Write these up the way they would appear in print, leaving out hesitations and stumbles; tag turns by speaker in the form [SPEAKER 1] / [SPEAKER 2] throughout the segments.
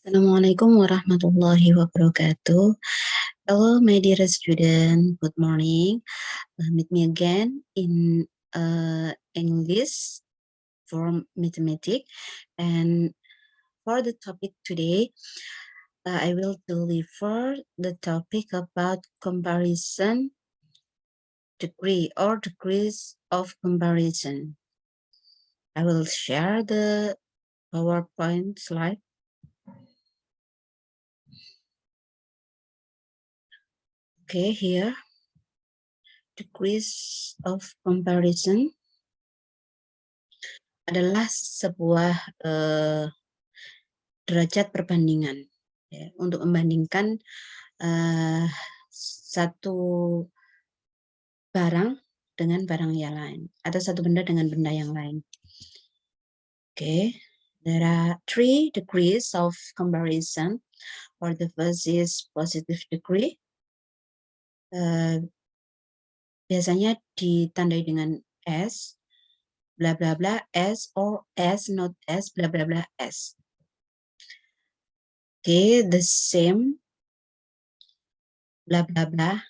[SPEAKER 1] Assalamualaikum warahmatullahi wabarakatuh. Hello, my dear student. Good morning. Meet me again in English for mathematics. And for the topic today, I will deliver the topic about comparison degree or degrees of comparison. I will share the PowerPoint slide. Okay, here, degrees of comparison adalah sebuah derajat perbandingan ya, untuk membandingkan satu barang dengan barang yang lain atau satu benda dengan benda yang lain. Okay, there are 3 degrees of comparison. For the first is positive degree. Biasanya ditandai dengan S, bla bla bla S, or S not S, bla bla bla S. Okay, the same, bla bla bla.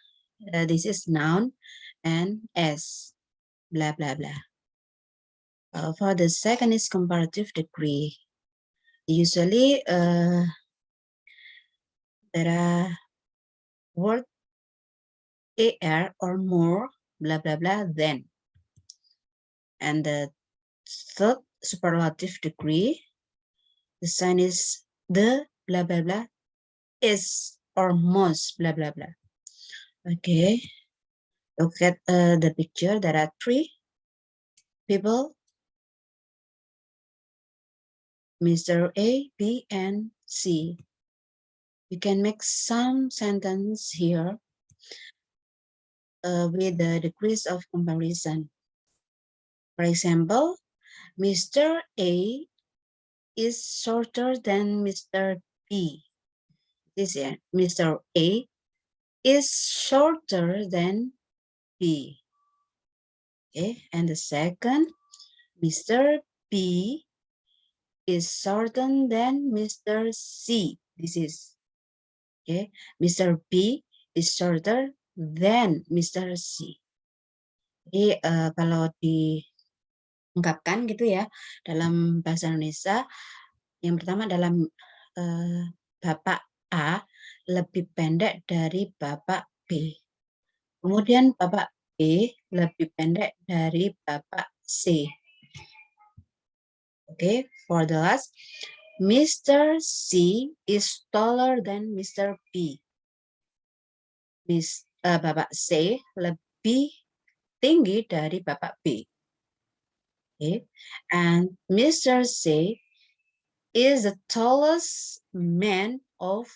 [SPEAKER 1] This is noun and S, bla bla bla. For the second is comparative degree. Usually there are word AR or more, bla bla bla, than. And the third superlative degree, the sign is the bla bla bla is or most, bla bla bla. Okay, look at the picture. There are 3 people, Mr. A, B, and C. You can make some sentence here with the degrees of comparison. For example, Mr. A is shorter than Mr. B. This is Mr. A is shorter than B. Okay, and the second, Mr. B is shorter than Mr. C. This is okay. Mr. B is shorter than Mr. C. Jadi kalau diungkapkan gitu ya dalam bahasa Indonesia, yang pertama dalam Bapak A lebih pendek dari Bapak B. Kemudian Bapak B lebih pendek dari Bapak C. Okay, for the last, Mr. C is taller than Mr. B. Bapak C lebih tinggi dari Bapak B. Okay, and Mr. C is the tallest man of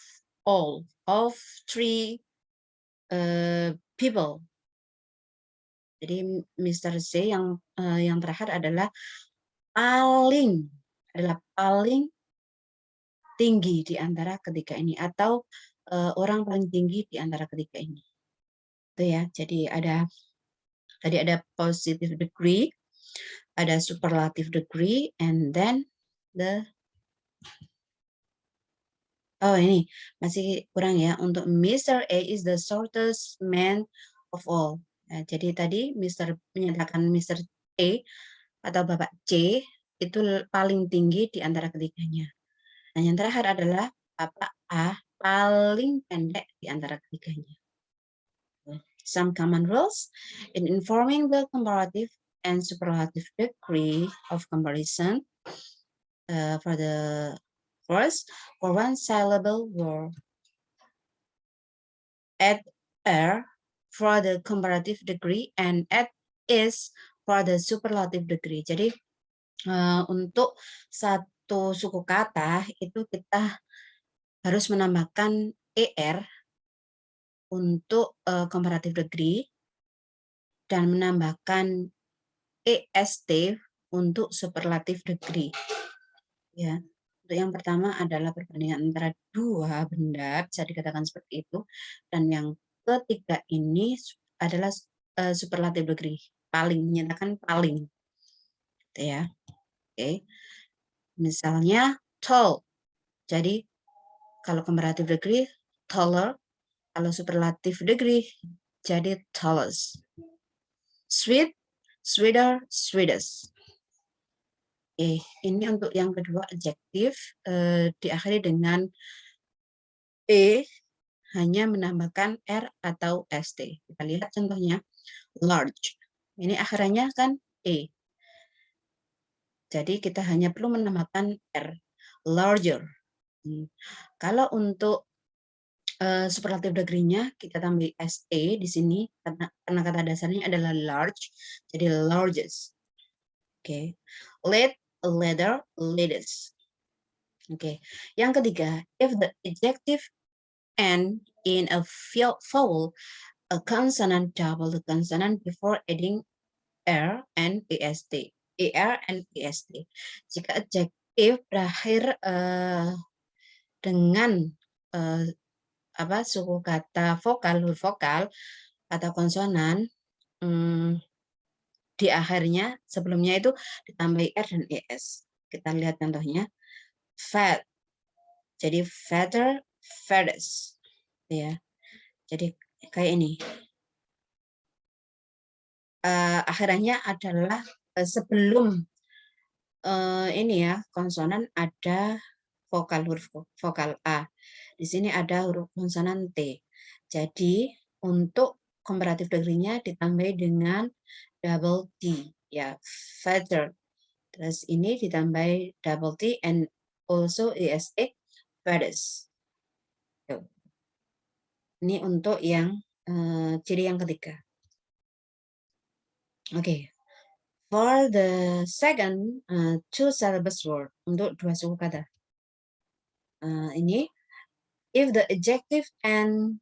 [SPEAKER 1] all, of 3 people. Jadi Mr. C yang terakhir adalah paling tinggi di antara ketiga ini, atau orang paling tinggi di antara ketiga ini. Itu ya. Jadi tadi ada positive degree, ada superlative degree, and then ini masih kurang ya. Untuk Mr. A is the shortest man of all. Nah, jadi tadi menyatakan Mr. A atau Bapak C itu paling tinggi di antara ketiganya. Nah, yang terakhir adalah Bapak A paling pendek di antara ketiganya. Some common rules in informing the comparative and superlative degree of comparison. For the first, for one syllable word, add er for the comparative degree and add is for the superlative degree. Jadi untuk satu suku kata itu kita harus menambahkan er untuk comparative degree dan menambahkan est untuk superlative degree. Ya, untuk yang pertama adalah perbandingan antara 2 benda, bisa dikatakan seperti itu, dan yang ketiga ini adalah superlative degree, paling, menyatakan paling, gitu ya. Oke, misalnya tall, jadi kalau comparative degree taller, kalau superlative degree jadi tallest. Sweet, sweeter, sweetest. Ini untuk yang kedua adjektif diakhiri dengan e, hanya menambahkan r atau st. Kita lihat contohnya large. Ini akhirannya kan e. Jadi kita hanya perlu menambahkan r. Larger. Kalau untuk superlative degree-nya kita tambah sa di sini karena kata dasarnya adalah large, jadi largest. Oke. Lead, leather, latest. Oke. Yang ketiga, if the adjective end in a vowel, a consonant double the consonant before adding r and est. Er and est. Jika adjektif berakhir dengan suku kata vokal, huruf vokal atau konsonan, di akhirnya sebelumnya itu ditambahi r dan es. Kita lihat contohnya. Fat, jadi fatter, fattest, ya. Jadi kayak ini. Akhirnya adalah sebelum ini ya konsonan ada vokal huruf vokal a. Di sini ada huruf konsonan t. Jadi untuk comparative degree-nya ditambahi dengan double t, ya, fatter. Terus ini ditambahi double t and also est, fattest. Ini untuk yang ciri yang ketiga. Oke. For the second two syllables word, untuk dua suku kata. Ini if the adjective and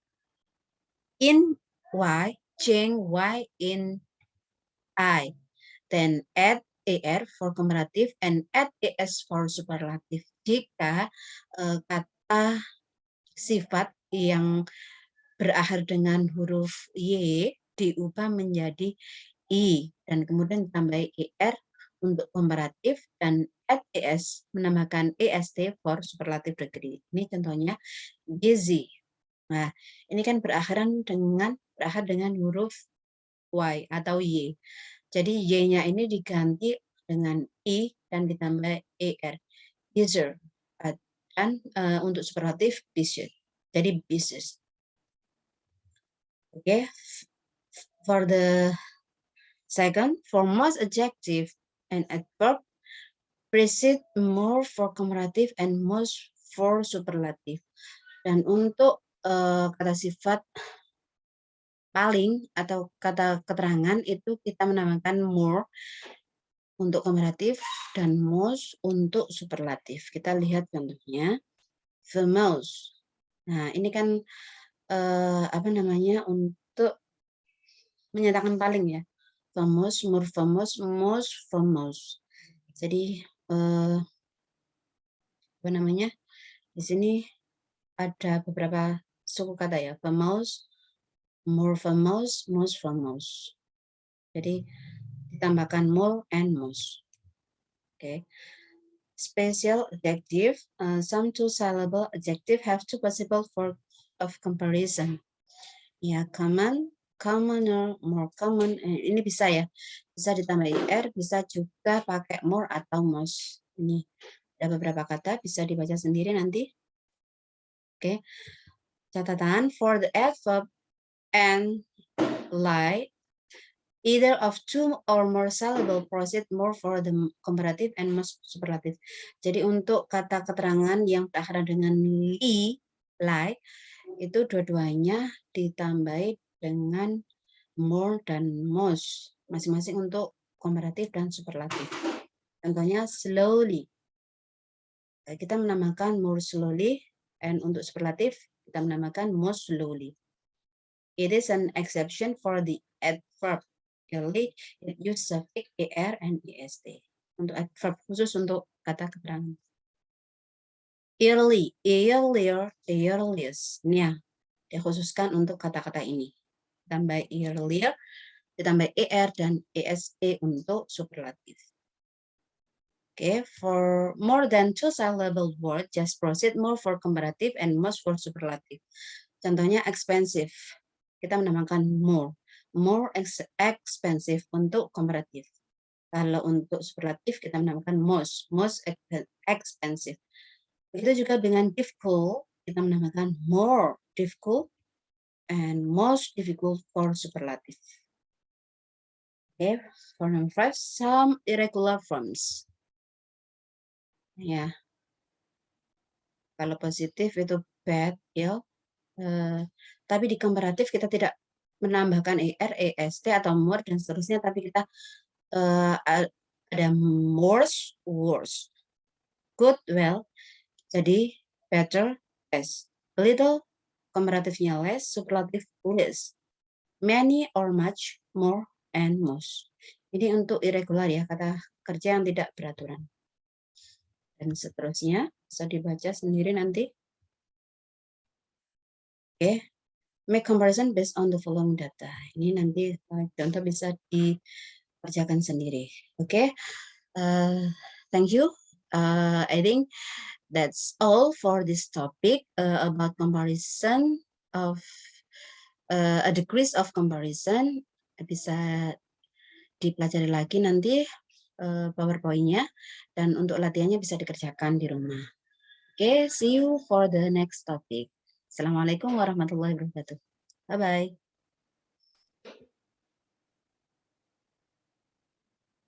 [SPEAKER 1] in y, change y in I, then add er for comparative and add es for superlative. Jika kata sifat yang berakhir dengan huruf y diubah menjadi i dan kemudian ditambahi er untuk komparatif dan add es menambahkan est for superlative degree. Ini contohnya busy. Nah, ini kan berakhir dengan huruf y atau y. Jadi y-nya ini diganti dengan i dan ditambah er. Busier. Dan untuk superlatif busy. Jadi business. Okay. For the second, for most adjective and adverb, precede more for comparative and most for superlative. Dan untuk kata sifat paling atau kata keterangan itu kita menamakan more untuk komparatif dan most untuk superlatif. Kita lihat contohnya the most. Nah, ini kan untuk menyatakan paling ya. Famous, more famous, most famous. Jadi di sini ada beberapa suku kata ya. Famous, more famous, most famous. Jadi ditambahkan more and most. Okay. Special adjective. Some two syllable adjective have two possible form of comparison. Ya, common, commoner, more common. Ini bisa ya. Bisa ditambah er, bisa juga pakai more atau most. Ini ada beberapa kata, bisa dibaca sendiri nanti. Oke. Catatan, for the adverb and like, either of two or more syllable proceed more for the comparative and most superlative. Jadi untuk kata keterangan yang berakhir dengan li, like, itu dua-duanya ditambahi dengan more dan most, masing-masing untuk komparatif dan superlatif. Contohnya slowly. Kita menamakan more slowly, and untuk superlatif kita menamakan most slowly. It is an exception for the adverb. Early, it use suffix er and est. Untuk adverb khusus untuk kata keterangan. Early, earlier, earliest. Ini ya, dikhususkan untuk kata-kata ini. Tambah earlier, ditambah er dan est untuk superlatif. Okay, for more than two syllable word, just proceed more for comparative and most for superlative. Contohnya expensive, kita menambahkan more. More expensive untuk comparative. Kalau untuk superlatif kita menambahkan most expensive. Begitu juga dengan difficult, kita menambahkan more difficult and most difficult for superlative. Okay, for number 5, some irregular forms. Ya, kalau positif itu bad, ya. Tapi di komparatif kita tidak menambahkan er, est atau more dan seterusnya, tapi kita ada worse, worse, good, well, jadi better, best, little, komparatifnya less, superlatif less, many or much, more, and most. Ini untuk irregular ya, kata kerja yang tidak beraturan. Dan seterusnya bisa dibaca sendiri nanti. Oke, make comparison based on the following data. Ini nanti contoh bisa dikerjakan sendiri. Oke, thank you. I think that's all for this topic about comparison of a decrease of comparison. Bisa dipelajari lagi nanti PowerPoint-nya, dan untuk latihannya bisa dikerjakan di rumah. Oke, see you for the next topic. Assalamualaikum warahmatullahi wabarakatuh. Bye-bye.